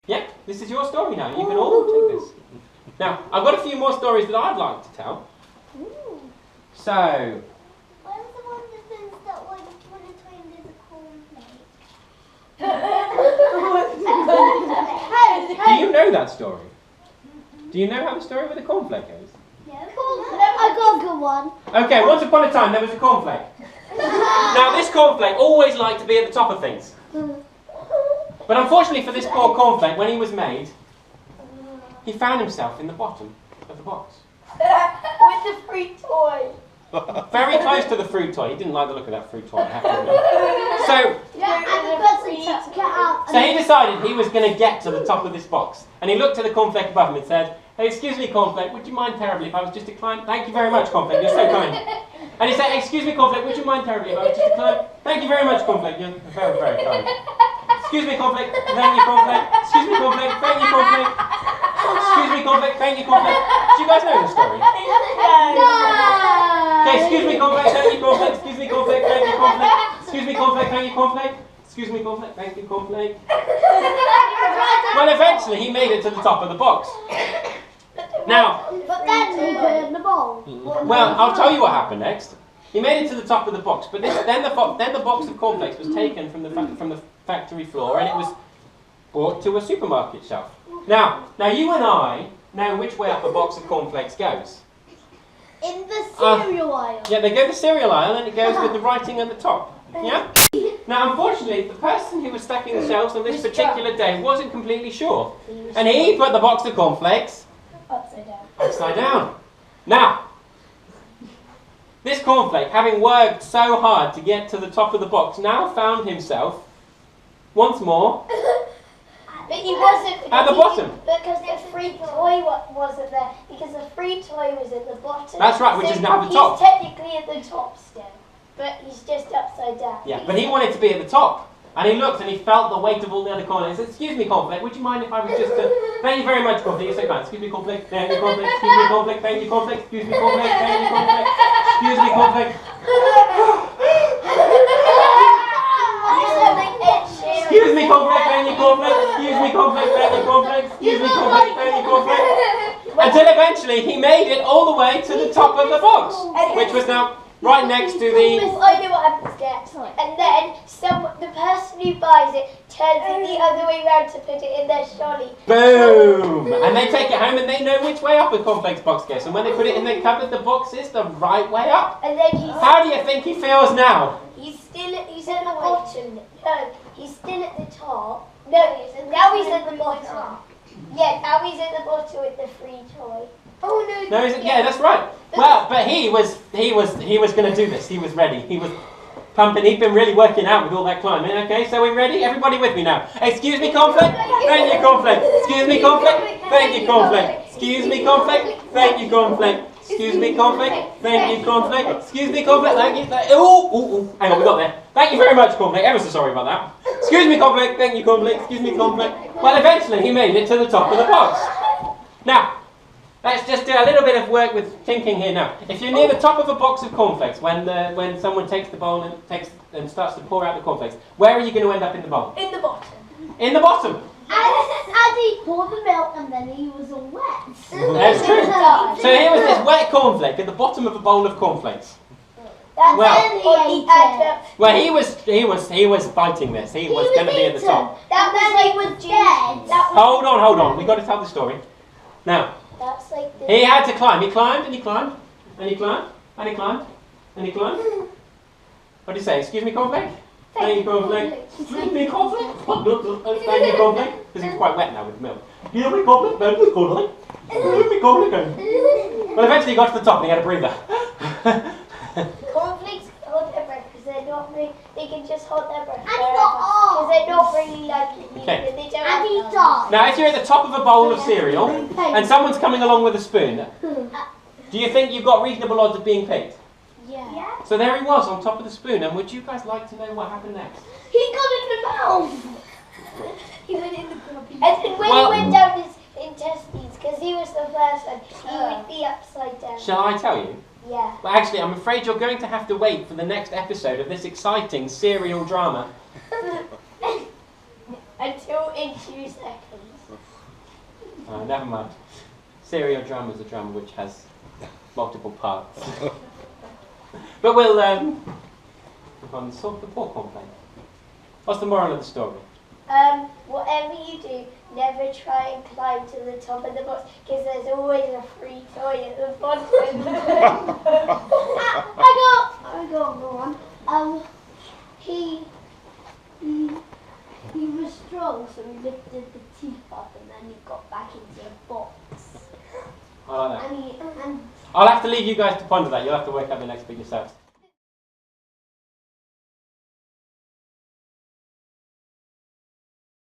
Yeah, this is your story now. You can all take this. Now, I've got a few more stories that I'd like to tell. Ooh. So, What was the one that says that when a twin is a cornflake? do you know that story? Do you know how the story with the cornflake goes? Yeah. I got a good one. Okay, once upon a time there was a cornflake. Now, this cornflake always liked to be at the top of things. But unfortunately for this poor cornflake, when he was made, he found himself in the bottom of the box. With the fruit toy. Very close to the fruit toy. He didn't like the look of that fruit toy, I have to admit. So he decided he was going to get to the top of this box. And he looked at the cornflake above him and said, "Hey, excuse me, cornflake, would you mind terribly if I was just to climb?" "Thank you very much, cornflake, you're so kind." And he said, "Excuse me, cornflake, would you mind terribly if I was just to climb?" "Thank you very much, cornflake, you're very, very kind." "Excuse me, cornflake, thank you, cornflake. Excuse me, cornflake, thank you, cornflake. Excuse me, cornflake, thank you, cornflake." Do you guys know the story? No. Okay, excuse me, cornflake, thank you, cornflake. Excuse me, cornflake, thank you, cornflake. Excuse me, cornflake, thank you, cornflake. Excuse me, cornflake, thank you, cornflake. Well, eventually he made it to the top of the box. Now, But then he put it in the bowl. well, I'll tell you what happened next. He made it to the top of the box, but then the box of cornflakes was taken from the factory floor and it was brought to a supermarket shelf. Now you and I know which way up a box of cornflakes goes. In the cereal aisle. Yeah, they go to the cereal aisle and it goes with the writing at the top. Yeah? Now, unfortunately, the person who was stacking the shelves on this particular day wasn't completely sure. And he put the box of cornflakes Upside down. upside down. Now, this cornflake, having worked so hard to get to the top of the box, now found himself, once more, But he wasn't. at the bottom. Because the free toy wasn't there. Because the free toy was at the bottom. That's right, which is now the top. He's technically at the top still. But he's just upside down. Yeah, but he wanted to be at the top. And he looked and he felt the weight of all the other cornflakes. He said, "Excuse me, cornflake, would you mind if I was just to..." "Thank you very much, cornflake, you're so kind. Excuse me, cornflake, thank you, cornflake, excuse me, cornflake, thank you, cornflake, excuse me, cornflake, thank you, cornflake, excuse me, cornflake." "Excuse me, cornflake, thank you, cornflake, excuse me, cornflake, thank you, cornflake, excuse me, cornflake, thank you, cornflake." Until eventually he made it all the way to the top of the box, which was now right next to the... I know what happens next. And then the person who buys it turns it the other way around to put it in their trolley. Boom! And they take it home and they know which way up a cornflakes box goes. And when they put it in their cupboard, the box is the right way up. And then How do you think he feels now? he's at the bottom. No, he's still at the top. No, now he's at the bottom. Yeah, now he's at the bottom with the free toy. Oh no! No, yeah, that's right. Well, but he was going to do this. He was ready. He was pumping. He'd been really working out with all that climbing. Okay, so we're ready. Everybody with me now? Excuse me, cornflake. Thank you, cornflake. Excuse me, cornflake. Thank you, cornflake. Excuse me, cornflake. Thank you, cornflake. Excuse me, cornflake. Thank you, cornflake. Excuse me, cornflake. Thank you. Ooh. Hang on, we got there. Thank you very much, cornflake. Ever so sorry about that. Excuse me, cornflake. Thank you, cornflake. Excuse me, cornflake. Well, eventually he made it to the top of the box. Now, let's just do a little bit of work with thinking here now. If you're near the top of a box of cornflakes, when someone takes the bowl and starts to pour out the cornflakes, where are you going to end up in the bowl? In the bottom. In the bottom. And he poured the milk and then he was all wet. That's true. So here was this wet cornflake at the bottom of a bowl of cornflake. That's Well- when he ate it. Well, he was fighting this. He was going to be at the top. That was like was dead. Hold on. We got to tell the story. Now, That's like this. he had to climb. He climbed and he climbed and he climbed and he climbed and he climbed. What did he say? Excuse me, cornflake? Thank you, cornflake. Excuse me, cornflake? Thank you, cornflake. Because he was quite wet now with milk. Excuse me, cornflake? Thank you, cornflake. Excuse me, cornflake. Well, eventually he got to the top and he had a breather. Cornflakes hold their breath because they're not really, they can just hold their breath. And he got Because they're not really like Okay. they don't And he have died. Now, if you're at the top of a bowl of cereal and someone's coming along with a spoon, do you think you've got reasonable odds of being picked? Yeah. So there he was on top of the spoon, and would you guys like to know what happened next? He got in the mouth. He went in the puppy. And then when Well- he went down his intestines, because he was the first one, he would be upside down. Shall I tell you? Yeah. Well, actually, I'm afraid you're going to have to wait for the next episode of this exciting serial drama. Until in 2 seconds. Never mind. Serial drama is a drama which has multiple parts. But we'll move on to solve the poor Cornflake. What's the moral of the story? Whatever you do, never try and climb to the top of the box because there's always a free toy at the bottom. I got one. He was strong, so he lifted the teeth up and then he got back into the box. I like that. And I'll have to leave you guys to ponder that. You'll have to work out the next bit yourselves.